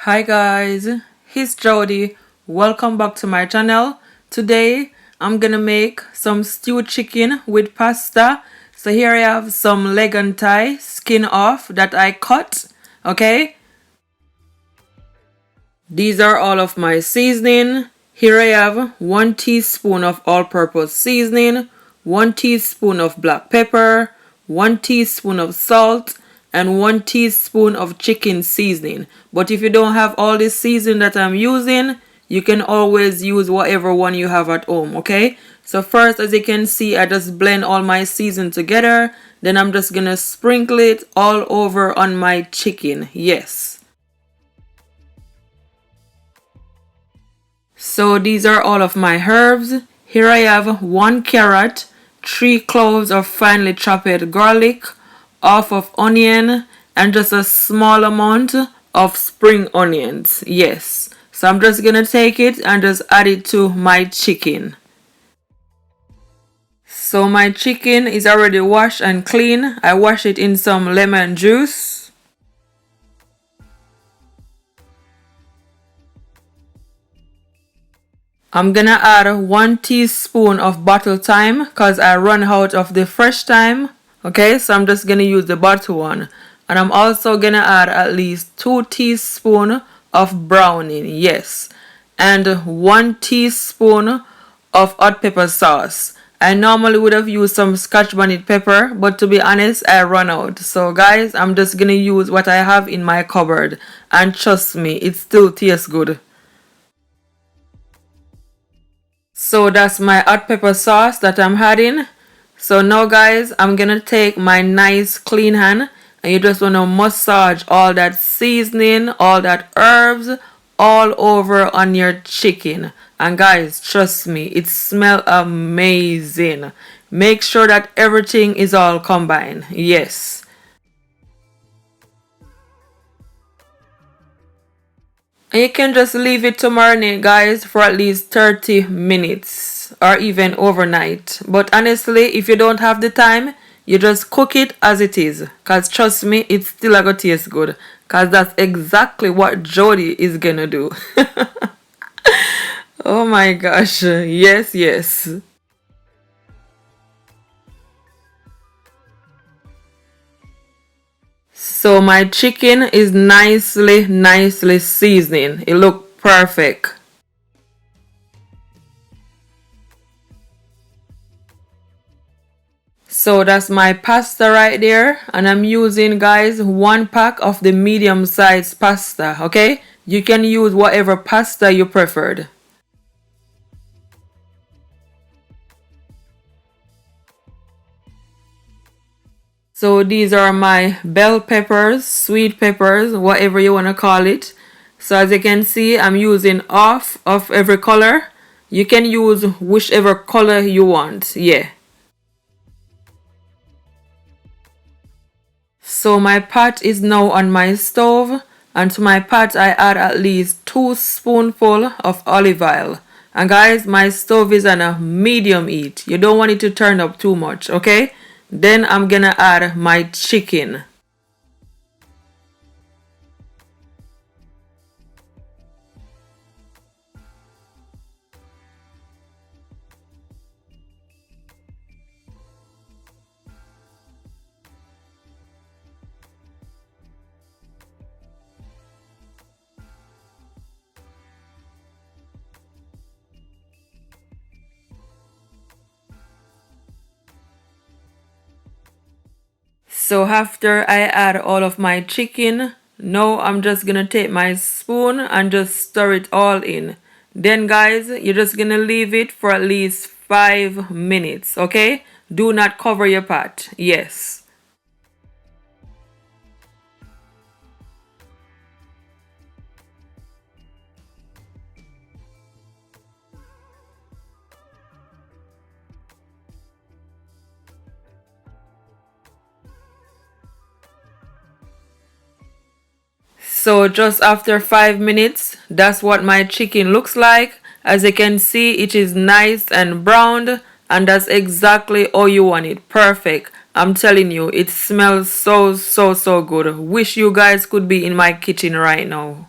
Hi guys, it's Jody. Welcome back to my channel. Today I'm gonna make some stewed chicken with pasta. So here I have some leg and thigh skin off that I cut. Okay, these are all of my seasoning. Here I have 1 teaspoon of all-purpose seasoning, 1 teaspoon of black pepper, 1 teaspoon of salt, and 1 teaspoon of chicken seasoning. But if you don't have all this seasoning that I'm using, you can always use whatever one you have at home, okay? So first, as you can see, I just blend all my seasoning together. Then I'm just gonna sprinkle it all over on my chicken. Yes. So these are all of my herbs. Here I have 1 carrot, 3 cloves of finely chopped garlic, half of onion, and just a small amount of spring onions. Yes. So I'm just gonna take it and just add it to my chicken. So my chicken is already washed and clean. I wash it in some lemon juice. I'm gonna add 1 teaspoon of bottle thyme because I run out of the fresh thyme. Okay, so I'm just gonna use the bottle one. And I'm also gonna add at least 2 teaspoons of browning, yes. And 1 teaspoon of hot pepper sauce. I normally would have used some scotch bonnet pepper, but to be honest, I run out. So guys, I'm just gonna use what I have in my cupboard. And trust me, it still tastes good. So that's my hot pepper sauce that I'm adding. So now guys, I'm gonna take my nice clean hand and you just wanna massage all that seasoning, all that herbs all over on your chicken. And guys, trust me, it smells amazing. Make sure that everything is all combined. Yes. And you can just leave it to marinate, guys, for at least 30 minutes or even overnight. But honestly, if you don't have the time, you just cook it as it is. Because trust me, it's still gonna taste good. Because that's exactly what Jody is gonna do. Oh my gosh. Yes, yes. So my chicken is nicely seasoned. It looks perfect. So that's my pasta right there, and I'm using, guys, 1 pack of the medium sized pasta. Okay, you can use whatever pasta you preferred. So these are my bell peppers, sweet peppers, whatever you want to call it. So as you can see, I'm using half of every color. You can use whichever color you want. Yeah. So my pot is now on my stove, and to my pot I add at least 2 spoonfuls of olive oil. And guys, my stove is on a medium heat. You don't want it to turn up too much, okay? Then I'm gonna add my chicken. So after I add all of my chicken, now I'm just gonna take my spoon and just stir it all in. Then guys, you're just gonna leave it for at least 5 minutes, okay? Do not cover your pot. Yes. So just after 5 minutes, that's what my chicken looks like. As you can see, it is nice and browned, and that's exactly how you want it. Perfect. I'm telling you, it smells so good. Wish you guys could be in my kitchen right now.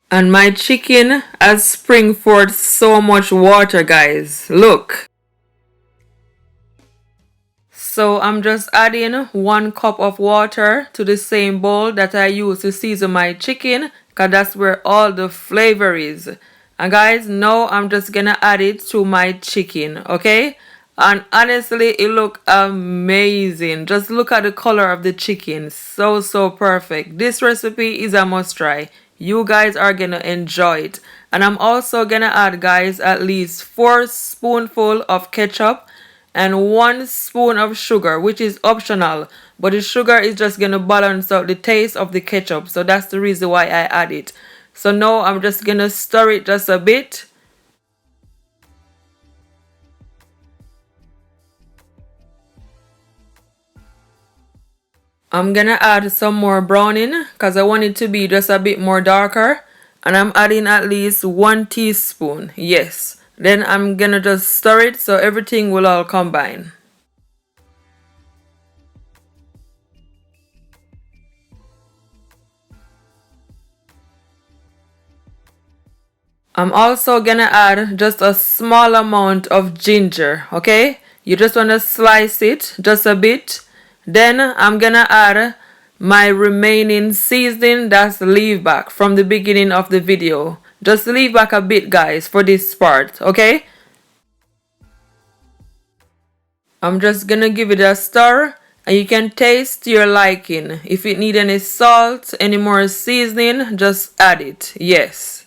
And my chicken has spring forth so much water, guys. Look. So I'm just adding 1 cup of water to the same bowl that I use to season my chicken, because that's where all the flavor is. And guys, now I'm just gonna add it to my chicken, okay? And honestly, it look amazing. Just look at the color of the chicken. So perfect. This recipe is a must try. You guys are gonna enjoy it. And I'm also gonna add, guys, at least 4 spoonful of ketchup and 1 spoon of sugar, which is optional, but the sugar is just gonna balance out the taste of the ketchup, so that's the reason why I add it. So now I'm just gonna stir it just a bit. I'm gonna add some more browning because I want it to be just a bit more darker, and I'm adding at least 1 teaspoon. Yes, then I'm gonna just stir it so everything will all combine. I'm also gonna add just a small amount of ginger, okay? You just wanna slice it just a bit. Then I'm gonna add my remaining seasoning that's leave back from the beginning of the video. Just leave back a bit, guys, for this part, okay? I'm just gonna give it a stir, and you can taste to your liking. If it need any salt, any more seasoning, just add it. Yes.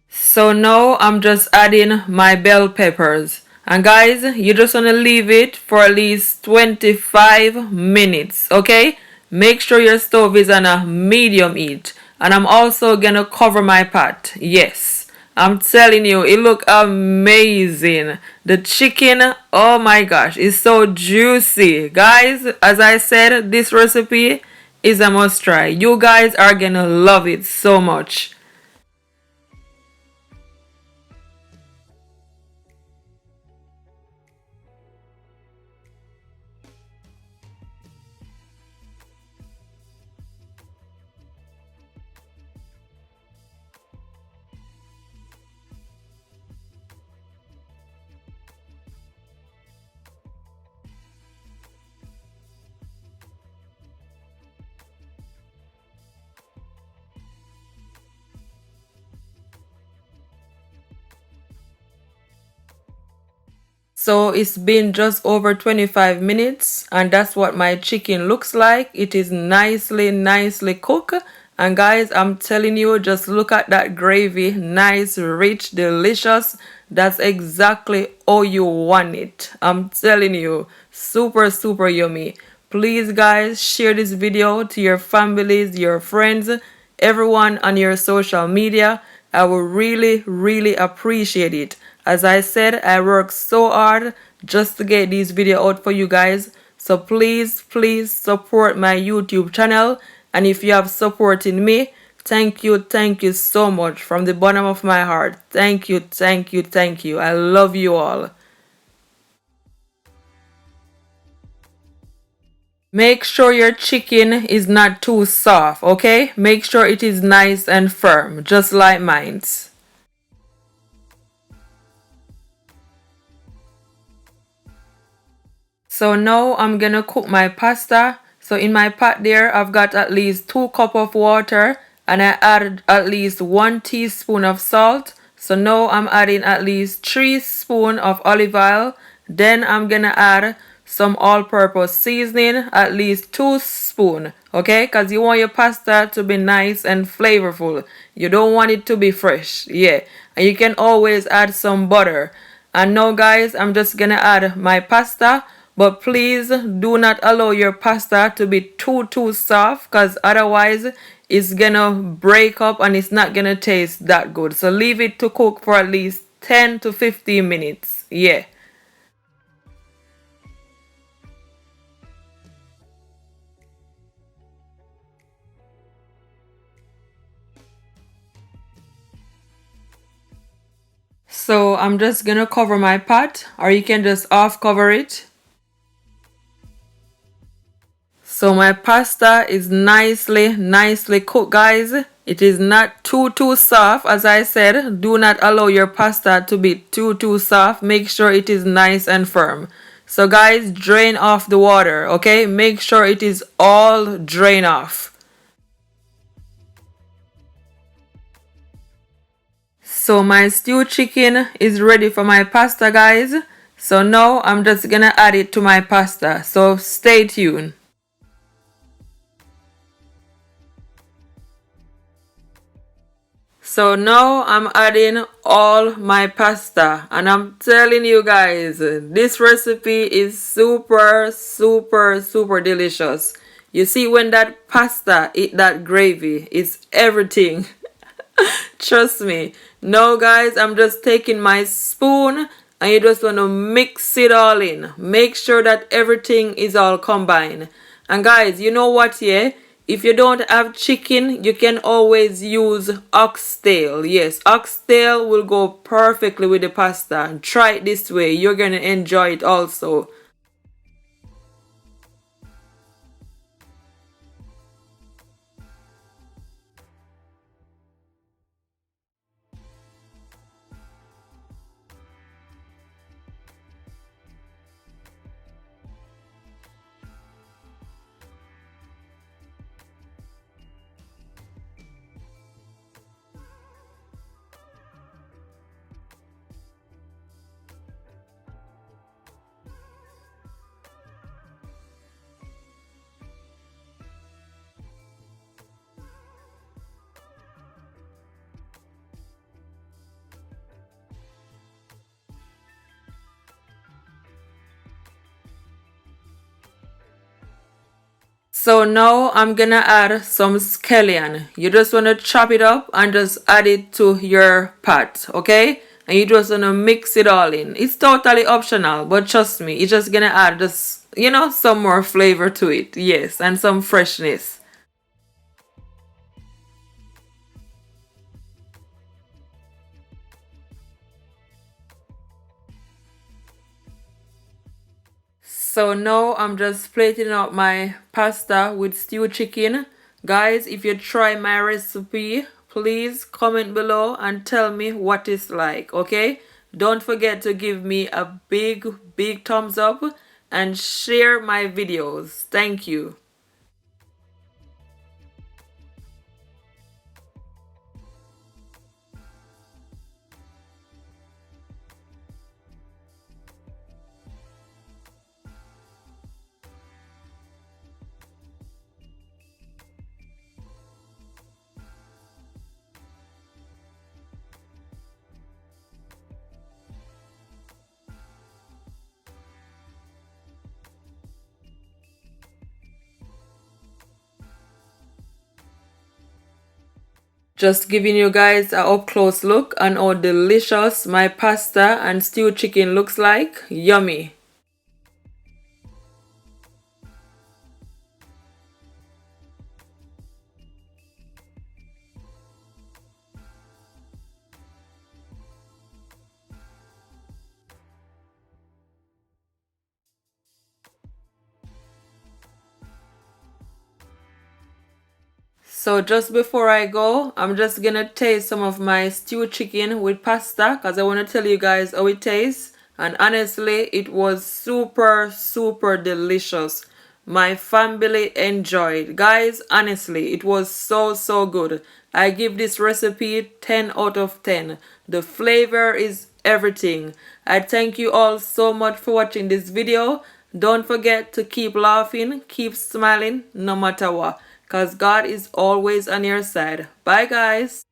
So now I'm just adding my bell peppers. And guys, you just want to leave it for at least 25 minutes, okay? Make sure your stove is on a medium heat. And I'm also gonna cover my pot. Yes, I'm telling you, it look amazing. The chicken, oh my gosh, is so juicy. Guys, as I said, this recipe is a must try. You guys are gonna love it so much. So it's been just over 25 minutes, and that's what my chicken looks like. It is nicely cooked. And guys, I'm telling you, just look at that gravy. Nice, rich, delicious. That's exactly how you want it. I'm telling you, super yummy. Please guys, share this video to your families, your friends, everyone on your social media. I will really appreciate it. As I said, I work so hard just to get this video out for you guys. So please support my YouTube channel. And if you have supported me, thank you so much from the bottom of my heart. Thank you. I love you all. Make sure your chicken is not too soft, okay? Make sure it is nice and firm, just like mine's. So now I'm gonna cook my pasta. So in my pot there, I've got at least 2 cups of water, and I added at least 1 teaspoon of salt. So now I'm adding at least 3 spoons of olive oil. Then I'm gonna add some all-purpose seasoning, at least 2 spoons, okay? Because you want your pasta to be nice and flavorful. You don't want it to be fresh, yeah. And you can always add some butter. And now guys, I'm just gonna add my pasta. But please do not allow your pasta to be too soft, because otherwise it's gonna break up and it's not gonna taste that good. So leave it to cook for at least 10 to 15 minutes. Yeah. So I'm just gonna cover my pot, or you can just off cover it. So my pasta is nicely cooked, guys. It is not too soft. As I said, do not allow your pasta to be too soft. Make sure it is nice and firm. So guys, drain off the water, okay? Make sure it is all drain off. So my stewed chicken is ready for my pasta, guys. So now I'm just gonna add it to my pasta. So stay tuned. So now I'm adding all my pasta, and I'm telling you guys, this recipe is super delicious. You see, when that pasta eat that gravy, it's everything. Trust me. Now guys, I'm just taking my spoon and you just want to mix it all in. Make sure that everything is all combined. And guys, you know what, yeah? If you don't have chicken, you can always use oxtail. Yes, oxtail will go perfectly with the pasta. Try it this way. You're going to enjoy it also. So now I'm gonna add some scallion. You just wanna chop it up and just add it to your pot, okay? And you just wanna mix it all in. It's totally optional, but trust me, it's just gonna add just, some more flavor to it. Yes, and some freshness. So now I'm just plating up my pasta with stewed chicken. Guys, if you try my recipe, please comment below and tell me what it's like, okay? Don't forget to give me a big thumbs up and share my videos. Thank you. Just giving you guys a up close look on how delicious my pasta and stewed chicken looks like. Yummy. So just before I go, I'm just gonna taste some of my stewed chicken with pasta because I want to tell you guys how it tastes. And honestly, it was super delicious. My family enjoyed. Guys, honestly, it was so good. I give this recipe 10 out of 10. The flavor is everything. I thank you all so much for watching this video. Don't forget to keep laughing, keep smiling, no matter what. Because God is always on your side. Bye, guys.